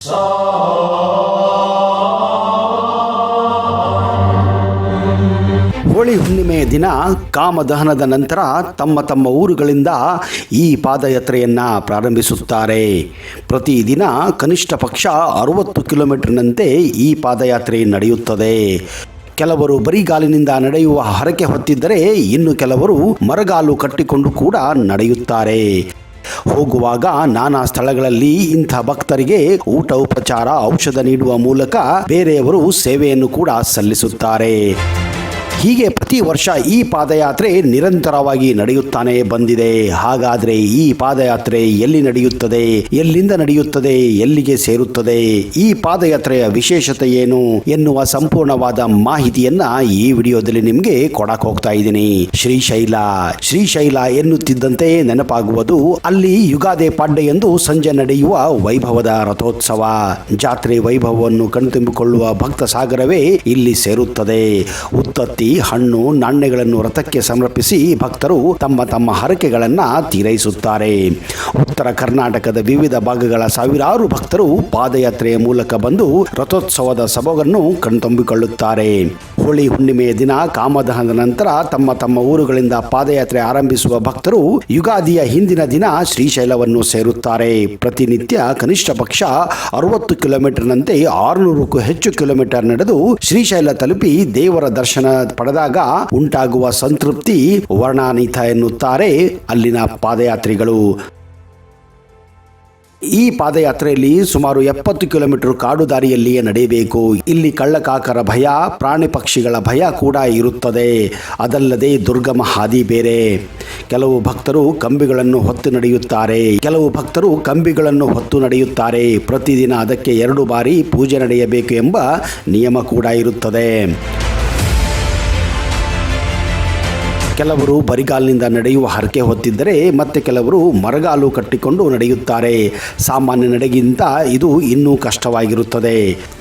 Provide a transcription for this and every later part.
ಹೋಳಿ ಹುಣ್ಣಿಮೆಯ ದಿನ ಕಾಮದಹನದ ನಂತರ ತಮ್ಮ ಊರುಗಳಿಂದ ಈ ಪಾದಯಾತ್ರೆಯನ್ನು ಪ್ರಾರಂಭಿಸುತ್ತಾರೆ. ಪ್ರತಿದಿನ ಕನಿಷ್ಠ ಪಕ್ಷ 60 ಕಿಲೋಮೀಟರ್ನಂತೆ ಈ ಪಾದಯಾತ್ರೆ ನಡೆಯುತ್ತದೆ. ಕೆಲವರು ಬರಿಗಾಲಿನಿಂದ ನಡೆಯುವ ಹರಕೆ ಹೊತ್ತಿದ್ದರೆ ಇನ್ನು ಕೆಲವರು ಮರಗಾಲು ಕಟ್ಟಿಕೊಂಡು ಕೂಡ ನಡೆಯುತ್ತಾರೆ. ಹೋಗುವಾಗ ನಾನಾ ಸ್ಥಳಗಳಲ್ಲಿ ಇಂಥ ಭಕ್ತರಿಗೆ ಊಟ ಉಪಚಾರ ಔಷಧ ನೀಡುವ ಮೂಲಕ ಬೇರೆಯವರು ಸೇವೆಯನ್ನು ಕೂಡ ಸಲ್ಲಿಸುತ್ತಾರೆ. ಹೀಗೆ ಪ್ರತಿ ವರ್ಷ ಈ ಪಾದಯಾತ್ರೆ ನಿರಂತರವಾಗಿ ನಡೆಯುತ್ತಾನೆ ಬಂದಿದೆ. ಹಾಗಾದರೆ ಈ ಪಾದಯಾತ್ರೆ ಎಲ್ಲಿ ನಡೆಯುತ್ತದೆ, ಎಲ್ಲಿಂದ ನಡೆಯುತ್ತದೆ, ಎಲ್ಲಿಗೆ ಸೇರುತ್ತದೆ, ಈ ಪಾದಯಾತ್ರೆಯ ವಿಶೇಷತೆ ಏನು ಎನ್ನುವ ಸಂಪೂರ್ಣವಾದ ಮಾಹಿತಿಯನ್ನ ಈ ವಿಡಿಯೋದಲ್ಲಿ ನಿಮಗೆ ಕೊಡಕ್ಕೆ ಹೋಗ್ತಾ ಇದ್ದೀನಿ. ಶ್ರೀಶೈಲ ಎನ್ನುತ್ತಿದ್ದಂತೆ ನೆನಪಾಗುವುದು ಅಲ್ಲಿ ಯುಗಾದಿ ಪಾಡ್ಯ ಎಂದು ಸಂಜೆ ನಡೆಯುವ ವೈಭವದ ರಥೋತ್ಸವ. ಜಾತ್ರೆ ವೈಭವವನ್ನು ಕಣ್ತುಂಬಿಕೊಳ್ಳುವ ಭಕ್ತ ಸಾಗರವೇ ಇಲ್ಲಿ ಸೇರುತ್ತದೆ. ಉತ್ತತ್ತಿ, ಹಣ್ಣು, ನಾಣ್ಯಗಳನ್ನು ರಥಕ್ಕೆ ಸಮರ್ಪಿಸಿ ಭಕ್ತರು ತಮ್ಮ ಹರಕೆಗಳನ್ನು ತೀರೈಸುತ್ತಾರೆ. ಉತ್ತರ ಕರ್ನಾಟಕದ ವಿವಿಧ ಭಾಗಗಳ ಸಾವಿರಾರು ಭಕ್ತರು ಪಾದಯಾತ್ರೆಯ ಮೂಲಕ ಬಂದು ರಥೋತ್ಸವದ ಸೊಬಗನ್ನು ಕಣ್ತುಂಬಿಕೊಳ್ಳುತ್ತಾರೆ. ಹೋಳಿ ಹುಣ್ಣಿಮೆಯ ದಿನ ಕಾಮದಹನದ ನಂತರ ತಮ್ಮ ಊರುಗಳಿಂದ ಪಾದಯಾತ್ರೆ ಆರಂಭಿಸುವ ಭಕ್ತರು ಯುಗಾದಿಯ ಹಿಂದಿನ ದಿನ ಶ್ರೀಶೈಲವನ್ನು ಸೇರುತ್ತಾರೆ. ಪ್ರತಿನಿತ್ಯ ಕನಿಷ್ಠ ಪಕ್ಷ 60 ಕಿಲೋಮೀಟರ್ನಂತೆ 600ಕ್ಕೂ ಹೆಚ್ಚು ಕಿಲೋಮೀಟರ್ ನಡೆದು ಶ್ರೀಶೈಲ ತಲುಪಿ ದೇವರ ದರ್ಶನ ಪಡೆದಾಗ ಉಂಟಾಗುವ ಸಂತೃಪ್ತಿ ವರ್ಣಾತೀತ ಎನ್ನುತ್ತಾರೆ ಅಲ್ಲಿನ ಪಾದಯಾತ್ರಿಗಳು. ಈ ಪಾದಯಾತ್ರೆಯಲ್ಲಿ ಸುಮಾರು 70 ಕಿಲೋಮೀಟರ್ ಕಾಡು ದಾರಿಯಲ್ಲಿಯೇ ನಡೆಯಬೇಕು. ಇಲ್ಲಿ ಕಳ್ಳಕಾಕರ ಭಯ, ಪ್ರಾಣಿ ಪಕ್ಷಿಗಳ ಭಯ ಕೂಡ ಇರುತ್ತದೆ. ಅದಲ್ಲದೆ ದುರ್ಗಮ ಹಾದಿ ಬೇರೆ. ಕೆಲವು ಭಕ್ತರು ಕಂಬಿಗಳನ್ನು ಹೊತ್ತು ನಡೆಯುತ್ತಾರೆ. ಪ್ರತಿದಿನ ಅದಕ್ಕೆ 2 ಬಾರಿ ಪೂಜೆ ನಡೆಯಬೇಕು ಎಂಬ ನಿಯಮ ಕೂಡ ಇರುತ್ತದೆ. ಕೆಲವರು ಬರಿಗಾಲಿನಿಂದ ನಡೆಯುವ ಹರಕೆ ಹೊತ್ತಿದ್ದರೆ ಮತ್ತೆ ಕೆಲವರು ಮರಗಾಲು ಕಟ್ಟಿಕೊಂಡು ನಡೆಯುತ್ತಾರೆ. ಸಾಮಾನ್ಯ ನಡೆಗಿಂತ ಇದು ಇನ್ನೂ ಕಷ್ಟವಾಗಿರುತ್ತದೆ.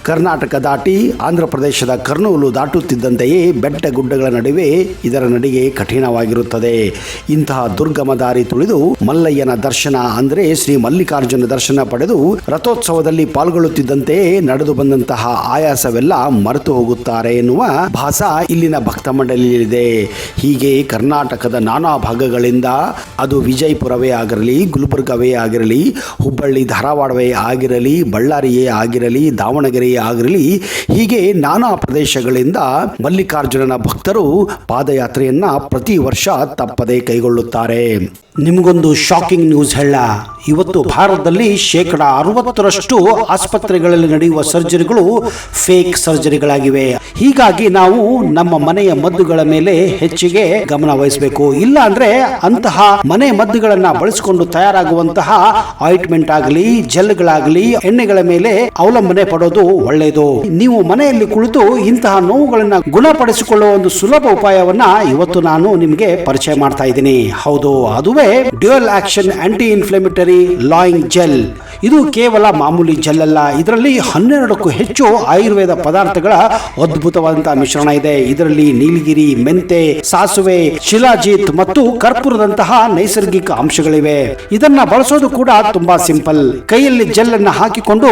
ಕರ್ನಾಟಕ ದಾಟಿ ಆಂಧ್ರ ಪ್ರದೇಶದ ಕರ್ನೂಲು ದಾಟುತ್ತಿದ್ದಂತೆಯೇ ಬೆಟ್ಟ ಗುಡ್ಡಗಳ ನಡುವೆ ಇದರ ನಡಿಗೆ ಕಠಿಣವಾಗಿರುತ್ತದೆ. ಇಂತಹ ದುರ್ಗಮ ದಾರಿ ತುಳಿದು ಮಲ್ಲಯ್ಯನ ದರ್ಶನ ಅಂದರೆ ಶ್ರೀ ಮಲ್ಲಿಕಾರ್ಜುನ ದರ್ಶನ ಪಡೆದು ರಥೋತ್ಸವದಲ್ಲಿ ಪಾಲ್ಗೊಳ್ಳುತ್ತಿದ್ದಂತೆ ನಡೆದು ಬಂದಂತಹ ಆಯಾಸವೆಲ್ಲ ಮರೆತು ಹೋಗುತ್ತಾರೆ ಎನ್ನುವ ಭಾಸ ಇಲ್ಲಿನ ಭಕ್ತ ಮಂಡಳಿಯಲ್ಲಿದೆ. ಹೀಗೆ ಕರ್ನಾಟಕದ ನಾನಾ ಭಾಗಗಳಿಂದ, ಅದು ವಿಜಯಪುರವೇ ಆಗಿರಲಿ, ಗುಲ್ಬರ್ಗವೇ ಆಗಿರಲಿ, ಹುಬ್ಬಳ್ಳಿ ಧಾರವಾಡವೇ ಆಗಿರಲಿ, ಬಳ್ಳಾರಿಯೇ ಆಗಿರಲಿ, ದಾವಣಗೆರೆಯೇ ಆಗಿರಲಿ, ಹೀಗೆ ನಾನಾ ಪ್ರದೇಶಗಳಿಂದ ಮಲ್ಲಿಕಾರ್ಜುನನ ಭಕ್ತರು ಪಾದಯಾತ್ರೆಯನ್ನ ಪ್ರತಿ ವರ್ಷ ತಪ್ಪದೇ ಕೈಗೊಳ್ಳುತ್ತಾರೆ. ನಿಮಗೊಂದು ಶಾಕಿಂಗ್ ನ್ಯೂಸ್ ಹೇಳ. ಇವತ್ತು ಭಾರತದಲ್ಲಿ 60% ಆಸ್ಪತ್ರೆಗಳಲ್ಲಿ ನಡೆಯುವ ಸರ್ಜರಿಗಳು ಫೇಕ್ ಸರ್ಜರಿಗಳಾಗಿವೆ. ಹೀಗಾಗಿ ನಾವು ನಮ್ಮ ಮನೆಯ ಮದ್ದುಗಳ ಮೇಲೆ ಹೆಚ್ಚಿಗೆ ಗಮನ ವಹಿಸಬೇಕು. ಇಲ್ಲ ಅಂದ್ರೆ ಅಂತಹ ಮನೆ ಮದ್ದುಗಳನ್ನ ಬಳಸಿಕೊಂಡು ತಯಾರಾಗುವಂತಹ ಆಯಿಂಟ್ಮೆಂಟ್ ಆಗಲಿ, ಜೆಲ್ಗಳಾಗಲಿ, ಎಣ್ಣೆಗಳ ಮೇಲೆ ಅವಲಂಬನೆ ಪಡೋದು ಒಳ್ಳೆಯದು. ನೀವು ಮನೆಯಲ್ಲಿ ಕುಳಿತು ಇಂತಹ ನೋವುಗಳನ್ನ ಗುಣಪಡಿಸಿಕೊಳ್ಳುವ ಒಂದು ಸುಲಭ ಉಪಾಯವನ್ನ ಇವತ್ತು ನಾನು ನಿಮಗೆ ಪರಿಚಯ ಮಾಡ್ತಾ ಇದ್ದೀನಿ. ಹೌದು, ಅದುವೇ dual action aunty inflammatory lying gel. ಇದು ಕೇವಲ ಮಾಮೂಲಿ ಜೆಲ್ ಅಲ್ಲ. ಇದರಲ್ಲಿ 12ಕ್ಕೂ ಹೆಚ್ಚು ಆಯುರ್ವೇದ ಪದಾರ್ಥಗಳ ಅದ್ಭುತವಾದಂತಹ ಮಿಶ್ರಣ ಇದೆ. ಇದರಲ್ಲಿ ನೀಲಗಿರಿ, ಮೆಂತೆ, ಸಾಸುವೆ, ಶಿಲಾಜಿತ್ ಮತ್ತು ಕರ್ಪೂರದಂತಹ ನೈಸರ್ಗಿಕ ಅಂಶಗಳಿವೆ. ಇದನ್ನ ಬಳಸೋದು ಕೂಡ ತುಂಬಾ ಸಿಂಪಲ್. ಕೈಯಲ್ಲಿ ಜೆಲ್ ಅನ್ನ ಹಾಕಿಕೊಂಡು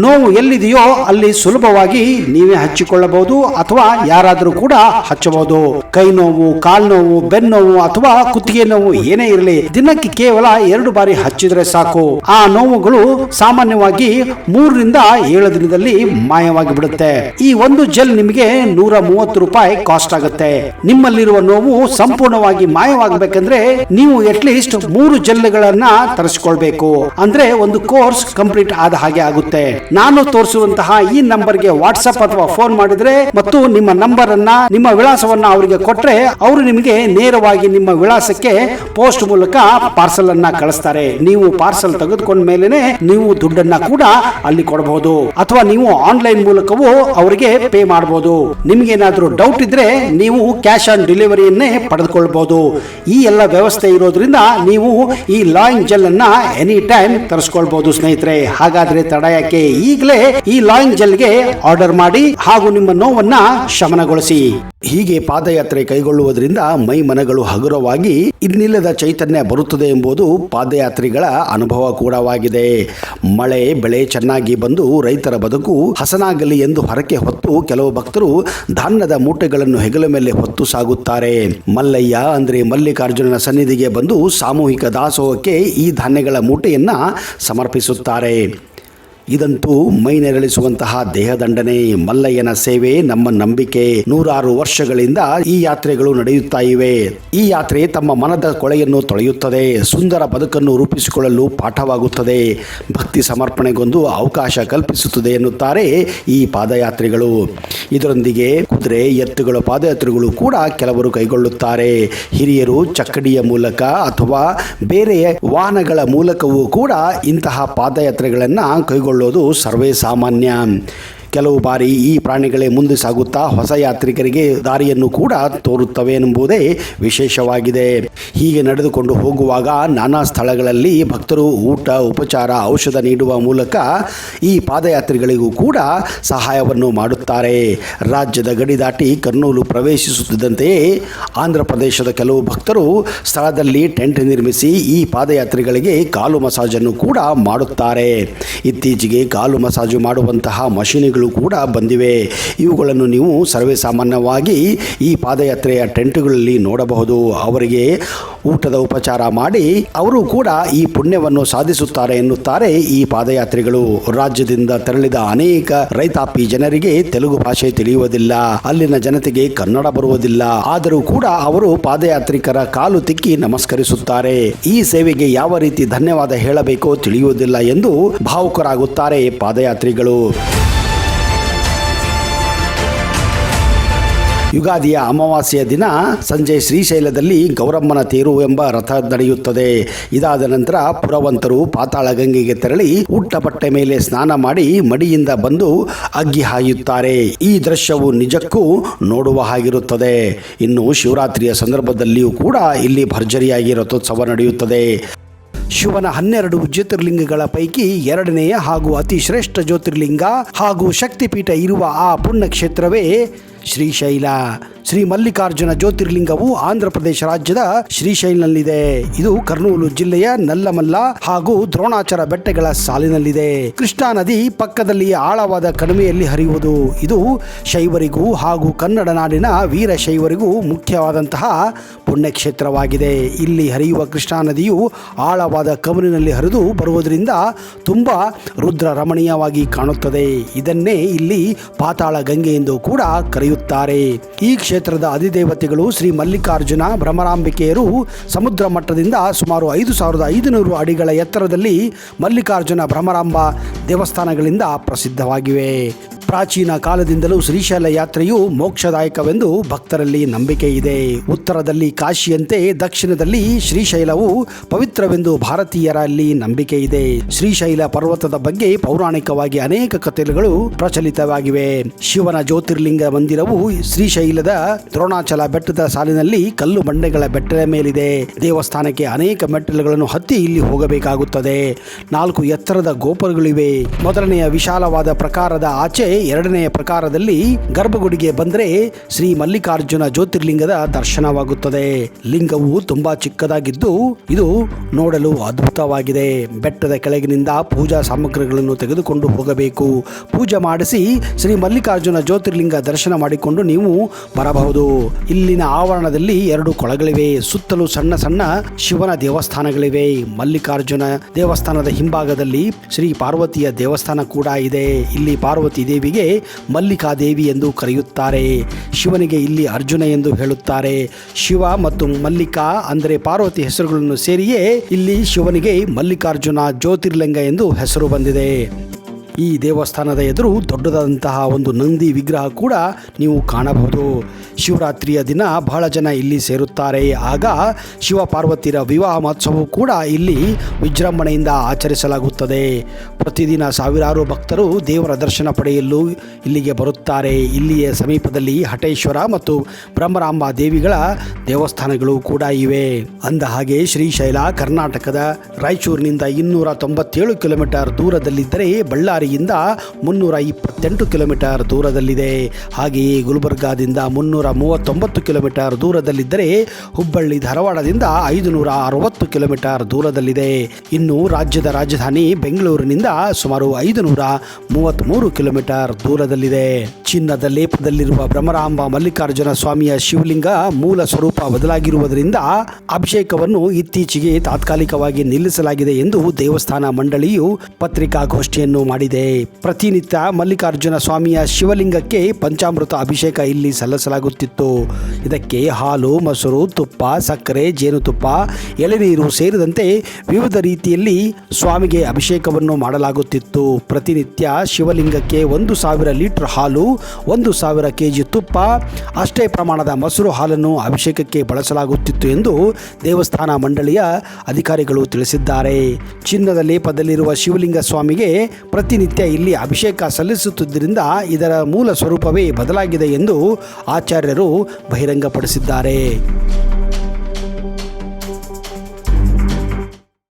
ನೋವು ಎಲ್ಲಿದೆಯೋ ಅಲ್ಲಿ ಸುಲಭವಾಗಿ ನೀವೇ ಹಚ್ಚಿಕೊಳ್ಳಬಹುದು ಅಥವಾ ಯಾರಾದರೂ ಕೂಡ ಹಚ್ಚಬಹುದು. ಕೈ ನೋವು, ಕಾಲು ನೋವು, ಬೆನ್ನು ನೋವು ಅಥವಾ ಕುತ್ತಿಗೆ ನೋವು ಏನೇ ಇರಲಿ, ದಿನಕ್ಕೆ ಕೇವಲ 2 ಬಾರಿ ಹಚ್ಚಿದ್ರೆ ಸಾಕು. ಆ ನೋವುಗಳು ಸಾಮಾನ್ಯವಾಗಿ 3 ರಿಂದ 7 ದಿನದಲ್ಲಿ ಮಾಯವಾಗಿ ಬಿಡುತ್ತೆ. ಈ ಒಂದು ಜೆಲ್ ನಿಮಗೆ 130 ರೂಪಾಯಿ ಕಾಸ್ಟ್ ಆಗುತ್ತೆ. ನಿಮ್ಮಲ್ಲಿರುವ ನೋವು ಸಂಪೂರ್ಣವಾಗಿ ಮಾಯವಾಗಬೇಕಂದ್ರೆ ನೀವು ಅಟ್ಲೀಸ್ಟ್ 3 ಜೆಲ್ಗಳನ್ನ ತರಿಸಿಕೊಳ್ಬೇಕು. ಅಂದ್ರೆ ಒಂದು ಕೋರ್ಸ್ ಕಂಪ್ಲೀಟ್ ಆದ ಹಾಗೆ ಆಗುತ್ತೆ. ನಾನು ತೋರಿಸುವಂತಹ ಈ ನಂಬರ್ಗೆ ವಾಟ್ಸ್ಆಪ್ ಅಥವಾ ಫೋನ್ ಮಾಡಿದ್ರೆ ಮತ್ತು ನಿಮ್ಮ ನಂಬರ್ ಅನ್ನ, ನಿಮ್ಮ ವಿಳಾಸವನ್ನ ಅವರಿಗೆ ಕೊಟ್ರೆ ಅವರು ನಿಮಗೆ ನೇರವಾಗಿ ನಿಮ್ಮ ವಿಳಾಸಕ್ಕೆ ಪೋಸ್ಟ್ ಮೂಲಕ ಪಾರ್ಸಲ್ ಅನ್ನ ಕಳಿಸ್ತಾರೆ. ನೀವು ಪಾರ್ಸಲ್ ತೆಗೆದುಕೊಂಡ ಮೇಲೆನೆ ನೀವು ದುಡ್ಡನ್ನ ಕೂಡ ಅಲ್ಲಿ ಕೊಡಬಹುದು ಅಥವಾ ನೀವು ಆನ್ಲೈನ್ ಮೂಲಕವೂ ಅವರಿಗೆ ಪೇ ಮಾಡಬಹುದು. ನಿಮಗೆ ಏನಾದರೂ ಡೌಟ್ ಇದ್ರೆ ನೀವು ಕ್ಯಾಶ್ ಆನ್ ಡೆಲಿವರಿಯನ್ನೇ ಪಡೆದುಕೊಳ್ಳಬಹುದು. ಈ ಎಲ್ಲ ವ್ಯವಸ್ಥೆ ಇರೋದ್ರಿಂದ ನೀವು ಈ ಲಾಯಿಂಗ್ ಜೆಲ್ ಅನ್ನ ಎನಿ ಟೈಮ್ ತರಿಸಿಕೊಳ್ಳಬಹುದು ಸ್ನೇಹಿತರೆ. ಹಾಗಾದ್ರೆ ತಡ ಯಾಕೆ, ಈಗಲೇ ಈ ಲಾಯಿಂಗ್ ಜೆಲ್ಗೆ ಆರ್ಡರ್ ಮಾಡಿ ಹಾಗೂ ನಿಮ್ಮ ನೋವನ್ನ ಶಮನಗೊಳಿಸಿ. ಹೀಗೆ ಪಾದಯಾತ್ರೆ ಕೈಗೊಳ್ಳುವುದರಿಂದ ಮೈ ಮನಗಳು ಹಗುರವಾಗಿ ಇನ್ನಿಲ್ಲದ ಚೈತನ್ಯ ಚೈತನ್ಯ ಬರುತ್ತದೆ ಎಂಬುದು ಪಾದಯಾತ್ರಿಗಳ ಅನುಭವ ಕೂಡವಾಗಿದೆ. ಮಳೆ ಬೆಳೆ ಚೆನ್ನಾಗಿ ಬಂದು ರೈತರ ಬದುಕು ಹಸನಾಗಲಿ ಎಂದು ಹರಕೆ ಹೊತ್ತು ಕೆಲವು ಭಕ್ತರು ಧಾನ್ಯದ ಮೂಟೆಗಳನ್ನು ಹೆಗಲ ಮೇಲೆ ಹೊತ್ತು ಸಾಗುತ್ತಾರೆ. ಮಲ್ಲಯ್ಯ ಅಂದರೆ ಮಲ್ಲಿಕಾರ್ಜುನನ ಸನ್ನಿಧಿಗೆ ಬಂದು ಸಾಮೂಹಿಕ ದಾಸೋಹಕ್ಕೆ ಈ ಧಾನ್ಯಗಳ ಮೂಟೆಯನ್ನು ಸಮರ್ಪಿಸುತ್ತಾರೆ. ಇದಂತೂ ಮೈ ನೆರಳಿಸುವಂತಹ ದೇಹದಂಡನೆ. ಮಲ್ಲಯ್ಯನ ಸೇವೆ ನಮ್ಮ ನಂಬಿಕೆ. ನೂರಾರು ವರ್ಷಗಳಿಂದ ಈ ಯಾತ್ರೆಗಳು ನಡೆಯುತ್ತಾ ಇವೆ. ಈ ಯಾತ್ರೆ ತಮ್ಮ ಮನದ ಕೊಳೆಯನ್ನು ತೊಳೆಯುತ್ತದೆ, ಸುಂದರ ಬದುಕನ್ನು ರೂಪಿಸಿಕೊಳ್ಳಲು ಪಾಠವಾಗುತ್ತದೆ, ಭಕ್ತಿ ಸಮರ್ಪಣೆಗೊಂದು ಅವಕಾಶ ಕಲ್ಪಿಸುತ್ತದೆ ಎನ್ನುತ್ತಾರೆ ಈ ಪಾದಯಾತ್ರಿಗಳು. ಇದರೊಂದಿಗೆ ಕುದುರೆ ಎತ್ತುಗಳ ಪಾದಯಾತ್ರೆಗಳು ಕೂಡ ಕೆಲವರು ಕೈಗೊಳ್ಳುತ್ತಾರೆ. ಹಿರಿಯರು ಚಕ್ಕಡಿಯ ಮೂಲಕ ಅಥವಾ ಬೇರೆ ವಾಹನಗಳ ಮೂಲಕವೂ ಕೂಡ ಇಂತಹ ಪಾದಯಾತ್ರೆಗಳನ್ನು ಕೈಗೊಳ್ಳುವುದು ಸರ್ವೇ ಸಾಮಾನ್ಯ. ಕೆಲವು ಬಾರಿ ಈ ಪ್ರಾಣಿಗಳೇ ಮುಂದೆ ಸಾಗುತ್ತಾ ಹೊಸ ಯಾತ್ರಿಕರಿಗೆ ದಾರಿಯನ್ನು ಕೂಡ ತೋರುತ್ತವೆ ಎಂಬುದೇ ವಿಶೇಷವಾಗಿದೆ. ಹೀಗೆ ನಡೆದುಕೊಂಡು ಹೋಗುವಾಗ ನಾನಾ ಸ್ಥಳಗಳಲ್ಲಿ ಭಕ್ತರು ಊಟ ಉಪಚಾರ ಔಷಧ ನೀಡುವ ಮೂಲಕ ಈ ಪಾದಯಾತ್ರಿಗಳಿಗೂ ಕೂಡ ಸಹಾಯವನ್ನು ಮಾಡುತ್ತಾರೆ. ರಾಜ್ಯದ ಗಡಿ ದಾಟಿ ಕರ್ನೂಲು ಪ್ರವೇಶಿಸುತ್ತಿದ್ದಂತೆಯೇ ಆಂಧ್ರ ಪ್ರದೇಶದ ಕೆಲವು ಭಕ್ತರು ಸ್ಥಳದಲ್ಲಿ ಟೆಂಟ್ ನಿರ್ಮಿಸಿ ಈ ಪಾದಯಾತ್ರಿಗಳಿಗೆ ಕಾಲು ಮಸಾಜನ್ನು ಕೂಡ ಮಾಡುತ್ತಾರೆ. ಇತ್ತೀಚೆಗೆ ಕಾಲು ಮಸಾಜು ಮಾಡುವಂತಹ ಮಷೀನ್ಗಳು ಕೂಡ ಬಂದಿವೆ. ಇವುಗಳನ್ನು ನೀವು ಸರ್ವೇ ಸಾಮಾನ್ಯವಾಗಿ ಈ ಪಾದಯಾತ್ರೆಯ ಟೆಂಟ್ಗಳಲ್ಲಿ ನೋಡಬಹುದು. ಅವರಿಗೆ ಊಟದ ಉಪಚಾರ ಮಾಡಿ ಅವರು ಕೂಡ ಈ ಪುಣ್ಯವನ್ನು ಸಾಧಿಸುತ್ತಾರೆ ಎನ್ನುತ್ತಾರೆ ಈ ಪಾದಯಾತ್ರಿಗಳು. ರಾಜ್ಯದಿಂದ ತೆರಳಿದ ಅನೇಕ ರೈತಾಪಿ ಜನರಿಗೆ ತೆಲುಗು ಭಾಷೆ ತಿಳಿಯುವುದಿಲ್ಲ, ಅಲ್ಲಿನ ಜನತೆಗೆ ಕನ್ನಡ ಬರುವುದಿಲ್ಲ. ಆದರೂ ಕೂಡ ಅವರು ಪಾದಯಾತ್ರಿಕರ ಕಾಲು ತಿಕ್ಕಿ ನಮಸ್ಕರಿಸುತ್ತಾರೆ. ಈ ಸೇವೆಗೆ ಯಾವ ರೀತಿ ಧನ್ಯವಾದ ಹೇಳಬೇಕೋ ತಿಳಿಯುವುದಿಲ್ಲ ಎಂದು ಭಾವುಕರಾಗುತ್ತಾರೆ ಪಾದಯಾತ್ರಿಗಳು. ಯುಗಾದಿಯ ಅಮಾವಾಸ್ಯೆಯ ದಿನ ಸಂಜೆ ಶ್ರೀಶೈಲದಲ್ಲಿ ಗೌರಮ್ಮನ ತೇರು ಎಂಬ ರಥ ನಡೆಯುತ್ತದೆ. ಇದಾದ ನಂತರ ಪುರವಂತರು ಪಾತಾಳ ಗಂಗೆಗೆ ತೆರಳಿ ಉಟ್ಟ ಬಟ್ಟೆ ಮೇಲೆ ಸ್ನಾನ ಮಾಡಿ ಮಡಿಯಿಂದ ಬಂದು ಅಗ್ಗಿ ಹಾಯುತ್ತಾರೆ. ಈ ದೃಶ್ಯವು ನಿಜಕ್ಕೂ ನೋಡುವ ಹಾಗಿರುತ್ತದೆ. ಇನ್ನು ಶಿವರಾತ್ರಿಯ ಸಂದರ್ಭದಲ್ಲಿಯೂ ಕೂಡ ಇಲ್ಲಿ ಭರ್ಜರಿಯಾಗಿ ರಥೋತ್ಸವ ನಡೆಯುತ್ತದೆ. ಶಿವನ 12 ಜ್ಯೋತಿರ್ಲಿಂಗಗಳ ಪೈಕಿ ಎರಡನೆಯ ಹಾಗೂ ಅತಿ ಶ್ರೇಷ್ಠ ಜ್ಯೋತಿರ್ಲಿಂಗ ಹಾಗೂ ಶಕ್ತಿಪೀಠ ಇರುವ ಆ ಪುಣ್ಯಕ್ಷೇತ್ರವೇ ಶ್ರೀಶೈಲ. ಶ್ರೀ ಮಲ್ಲಿಕಾರ್ಜುನ ಜ್ಯೋತಿರ್ಲಿಂಗವು ಆಂಧ್ರ ಪ್ರದೇಶ ರಾಜ್ಯದ ಶ್ರೀಶೈಲ್ನಲ್ಲಿದೆ. ಇದು ಕರ್ನೂಲು ಜಿಲ್ಲೆಯ ನಲ್ಲಮಲ್ಲ ಹಾಗೂ ದ್ರೋಣಾಚಲ ಬೆಟ್ಟಗಳ ಸಾಲಿನಲ್ಲಿದೆ. ಕೃಷ್ಣಾ ನದಿ ಪಕ್ಕದಲ್ಲಿ ಆಳವಾದ ಕಣಿವೆಯಲ್ಲಿ ಹರಿಯುವುದು. ಇದು ಶೈವರಿಗೂ ಹಾಗೂ ಕನ್ನಡ ನಾಡಿನ ವೀರಶೈವರಿಗೂ ಮುಖ್ಯವಾದಂತಹ ಪುಣ್ಯಕ್ಷೇತ್ರವಾಗಿದೆ. ಇಲ್ಲಿ ಹರಿಯುವ ಕೃಷ್ಣಾ ನದಿಯು ಆಳವಾದ ಕಮರಿನಲ್ಲಿ ಹರಿದು ಬರುವುದರಿಂದ ತುಂಬಾ ರುದ್ರ ರಮಣೀಯವಾಗಿ ಕಾಣುತ್ತದೆ. ಇದನ್ನೇ ಇಲ್ಲಿ ಪಾತಾಳ ಗಂಗೆ ಎಂದು ಕೂಡ ಕರೆಯುತ್ತಾರೆ. ಈ ಕ್ಷೇತ್ರದ ಅಧಿದೇವತೆಗಳು ಶ್ರೀ ಮಲ್ಲಿಕಾರ್ಜುನ ಭ್ರಮರಾಂಬಿಕೆಯರು ಸಮುದ್ರ ಮಟ್ಟದಿಂದ ಸುಮಾರು 5500 ಅಡಿಗಳ ಎತ್ತರದಲ್ಲಿ ಮಲ್ಲಿಕಾರ್ಜುನ ಭ್ರಮರಾಂಬ ದೇವಸ್ಥಾನಗಳಿಂದ ಪ್ರಸಿದ್ಧವಾಗಿವೆ. ಪ್ರಾಚೀನ ಕಾಲದಿಂದಲೂ ಶ್ರೀಶೈಲ ಯಾತ್ರೆಯು ಮೋಕ್ಷದಾಯಕವೆಂದು ಭಕ್ತರಲ್ಲಿ ನಂಬಿಕೆ ಇದೆ. ಉತ್ತರದಲ್ಲಿ ಕಾಶಿಯಂತೆ ದಕ್ಷಿಣದಲ್ಲಿ ಶ್ರೀಶೈಲವು ಪವಿತ್ರವೆಂದು ಭಾರತೀಯರಲ್ಲಿ ನಂಬಿಕೆ ಇದೆ. ಶ್ರೀಶೈಲ ಪರ್ವತದ ಬಗ್ಗೆ ಪೌರಾಣಿಕವಾಗಿ ಅನೇಕ ಕಥೆಗಳು ಪ್ರಚಲಿತವಾಗಿವೆ. ಶಿವನ ಜ್ಯೋತಿರ್ಲಿಂಗ ಮಂದಿರವು ಶ್ರೀಶೈಲದ ದ್ರೋಣಾಚಲ ಬೆಟ್ಟದ ಸಾಲಿನಲ್ಲಿ ಕಲ್ಲು ಬಂಡೆಗಳ ಬೆಟ್ಟದ ಮೇಲಿದೆ. ದೇವಸ್ಥಾನಕ್ಕೆ ಅನೇಕ ಮೆಟ್ಟಿಲುಗಳನ್ನು ಹತ್ತಿ ಇಲ್ಲಿ ಹೋಗಬೇಕಾಗುತ್ತದೆ. 4 ಎತ್ತರದ ಗೋಪುರಗಳಿವೆ. ಮೊದಲನೆಯ ವಿಶಾಲವಾದ ಪ್ರಕಾರದ ಆಚೆ, ಎರಡನೆಯ ಪ್ರಕಾರದಲ್ಲಿ ಗರ್ಭಗುಡಿಗೆ ಬಂದರೆ ಶ್ರೀ ಮಲ್ಲಿಕಾರ್ಜುನ ಜ್ಯೋತಿರ್ಲಿಂಗದ ದರ್ಶನವಾಗುತ್ತದೆ. ಲಿಂಗವು ತುಂಬಾ ಚಿಕ್ಕದಾಗಿದ್ದು ಇದು ನೋಡಲು ಅದ್ಭುತವಾಗಿದೆ. ಬೆಟ್ಟದ ಕೆಳಗಿನಿಂದ ಪೂಜಾ ಸಾಮಗ್ರಿಗಳನ್ನು ತೆಗೆದುಕೊಂಡು ಹೋಗಬೇಕು. ಪೂಜೆ ಮಾಡಿಸಿ ಶ್ರೀ ಮಲ್ಲಿಕಾರ್ಜುನ ಜ್ಯೋತಿರ್ಲಿಂಗ ದರ್ಶನ ಮಾಡಿಕೊಂಡು ನೀವು ಬರಬಹುದು. ಇಲ್ಲಿನ ಆವರಣದಲ್ಲಿ 2 ಕೊಳಗಳಿವೆ. ಸುತ್ತಲೂ ಸಣ್ಣ ಸಣ್ಣ ಶಿವನ ದೇವಸ್ಥಾನಗಳಿವೆ. ಮಲ್ಲಿಕಾರ್ಜುನ ದೇವಸ್ಥಾನದ ಹಿಂಭಾಗದಲ್ಲಿ ಶ್ರೀ ಪಾರ್ವತಿಯ ದೇವಸ್ಥಾನ ಕೂಡ ಇದೆ. ಇಲ್ಲಿ ಪಾರ್ವತಿ ದೇವಿಗೆ ಮಲ್ಲಿಕಾದೇವಿ ಎಂದು ಕರೆಯುತ್ತಾರೆ. ಶಿವನಿಗೆ ಇಲ್ಲಿ ಅರ್ಜುನ ಎಂದು ಹೇಳುತ್ತಾರೆ. ಶಿವ ಮತ್ತು ಮಲ್ಲಿಕಾ ಅಂದರೆ ಪಾರ್ವತಿ ಹೆಸರುಗಳನ್ನು ಸೇರಿಯೇ ಇಲ್ಲಿ ಶಿವನಿಗೆ ಮಲ್ಲಿಕಾರ್ಜುನ ಜ್ಯೋತಿರ್ಲಿಂಗ ಎಂದು ಹೆಸರು ಬಂದಿದೆ. ಈ ದೇವಸ್ಥಾನದ ಎದುರು ದೊಡ್ಡದಾದಂತಹ ಒಂದು ನಂದಿ ವಿಗ್ರಹ ಕೂಡ ನೀವು ಕಾಣಬಹುದು. ಶಿವರಾತ್ರಿಯ ದಿನ ಬಹಳ ಜನ ಇಲ್ಲಿ ಸೇರುತ್ತಾರೆ. ಆಗ ಶಿವ ಪಾರ್ವತಿಯರ ವಿವಾಹ ಮಹೋತ್ಸವ ಕೂಡ ಇಲ್ಲಿ ವಿಜೃಂಭಣೆಯಿಂದ ಆಚರಿಸಲಾಗುತ್ತದೆ. ಪ್ರತಿದಿನ ಸಾವಿರಾರು ಭಕ್ತರು ದೇವರ ದರ್ಶನ ಪಡೆಯಲು ಇಲ್ಲಿಗೆ ಬರುತ್ತಾರೆ. ಇಲ್ಲಿಯ ಸಮೀಪದಲ್ಲಿ ಹಟೇಶ್ವರ ಮತ್ತು ಬ್ರಹ್ಮರಾಂಬ ದೇವಿಗಳ ದೇವಸ್ಥಾನಗಳು ಕೂಡ ಇವೆ. ಅಂದ ಹಾಗೆ ಶ್ರೀಶೈಲ ಕರ್ನಾಟಕದ ರಾಯಚೂರಿನಿಂದ 297 ಕಿಲೋಮೀಟರ್ ದೂರದಲ್ಲಿದ್ದರೆ ಬಳ್ಳಾರಿ ಬಳ್ಳಾರಿಯಿಂದ 328 ಕಿಲೋಮೀಟರ್ ದೂರದಲ್ಲಿದೆ. ಹಾಗೆಯೇ ಗುಲ್ಬರ್ಗಾದಿಂದ 339 ಕಿಲೋಮೀಟರ್ ದೂರದಲ್ಲಿದ್ದರೆ ಹುಬ್ಬಳ್ಳಿ ಧಾರವಾಡದಿಂದ 560 ಕಿಲೋಮೀಟರ್ ದೂರದಲ್ಲಿದೆ. ಇನ್ನು ರಾಜ್ಯದ ರಾಜಧಾನಿ ಬೆಂಗಳೂರಿನಿಂದ ಸುಮಾರು 533 ಕಿಲೋಮೀಟರ್ ದೂರದಲ್ಲಿದೆ. ಚಿನ್ನದ ಲೇಪದಲ್ಲಿರುವ ಭ್ರಮರಾಂಬ ಮಲ್ಲಿಕಾರ್ಜುನ ಸ್ವಾಮಿಯ ಶಿವಲಿಂಗ ಮೂಲ ಸ್ವರೂಪ ಬದಲಾಗಿರುವುದರಿಂದ ಅಭಿಷೇಕವನ್ನು ಇತ್ತೀಚೆಗೆ ತಾತ್ಕಾಲಿಕವಾಗಿ ನಿಲ್ಲಿಸಲಾಗಿದೆ ಎಂದು ದೇವಸ್ಥಾನ ಮಂಡಳಿಯು ಪತ್ರಿಕಾಗೋಷ್ಠಿಯನ್ನು ಮಾಡಿದೆ. ಪ್ರತಿನಿತ್ಯ ಮಲ್ಲಿಕಾರ್ಜುನ ಸ್ವಾಮಿಯ ಶಿವಲಿಂಗಕ್ಕೆ ಪಂಚಾಮೃತ ಅಭಿಷೇಕ ಇಲ್ಲಿ ಸಲ್ಲಿಸಲಾಗುತ್ತಿತ್ತು. ಇದಕ್ಕೆ ಹಾಲು, ಮೊಸರು, ತುಪ್ಪ, ಸಕ್ಕರೆ, ಜೇನುತುಪ್ಪ, ಎಳೆನೀರು ಸೇರಿದಂತೆ ವಿವಿಧ ರೀತಿಯಲ್ಲಿ ಸ್ವಾಮಿಗೆ ಅಭಿಷೇಕವನ್ನು ಮಾಡಲಾಗುತ್ತಿತ್ತು. ಪ್ರತಿನಿತ್ಯ ಶಿವಲಿಂಗಕ್ಕೆ 1,000 ಲೀಟರ್ ಹಾಲು, 1,000 ಕೆಜಿ ತುಪ್ಪ, ಅಷ್ಟೇ ಪ್ರಮಾಣದ ಮೊಸರು ಹಾಲನ್ನು ಅಭಿಷೇಕಕ್ಕೆ ಬಳಸಲಾಗುತ್ತಿತ್ತು ಎಂದು ದೇವಸ್ಥಾನ ಮಂಡಳಿಯ ಅಧಿಕಾರಿಗಳು ತಿಳಿಸಿದ್ದಾರೆ. ಚಿನ್ನದ ಲೇಪದಲ್ಲಿರುವ ಶಿವಲಿಂಗ ಸ್ವಾಮಿಗೆ ಪ್ರತಿನಿತ್ಯ ಇಲ್ಲಿ ಅಭಿಷೇಕ ಸಲ್ಲಿಸುತ್ತಿದ್ದರಿಂದ ಇದರ ಮೂಲ ಸ್ವರೂಪವೇ ಬದಲಾಗಿದೆ ಎಂದು ಆಚಾರ್ಯರು ಬಹಿರಂಗಪಡಿಸಿದ್ದಾರೆ.